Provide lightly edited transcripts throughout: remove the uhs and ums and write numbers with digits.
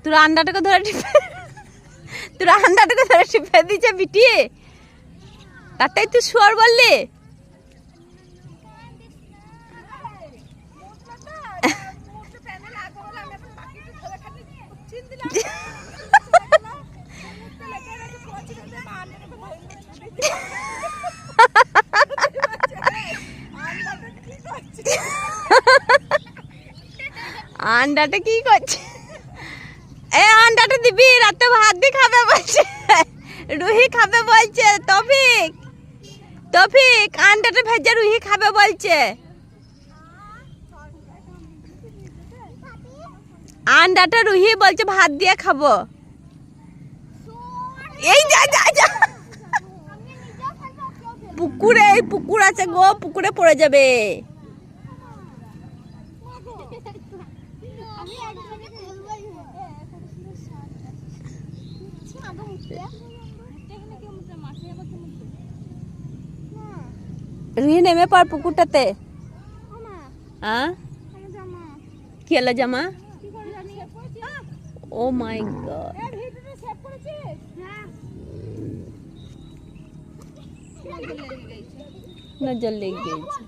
তোরা আন্ডাটাকে ধরে টিপে দিচ্ছে বিটি, তারটাই তুই শুয়ার বললি। আন্ডাটা কি করছে? এ আন্ডাটা দিবি, রাতে ভাত দিয়ে খাবে বলছে, রুহি খাবে বলছে। তফিক আন্ডাটা ভেজে রুহি খাবে বলছে। আন্ডাটা রুহি বলছে ভাত দিয়ে খাবো। এই যা যা যা, পুকুর আছে গো, পুকুরে পড়ে যাবে। রুহি নেমে পড় পুকুরটাতে। কি হলো জামা? ও মাই গড, নজর লেগে গেছে।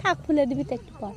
থাক, খুলে দিবি তো একটু পর।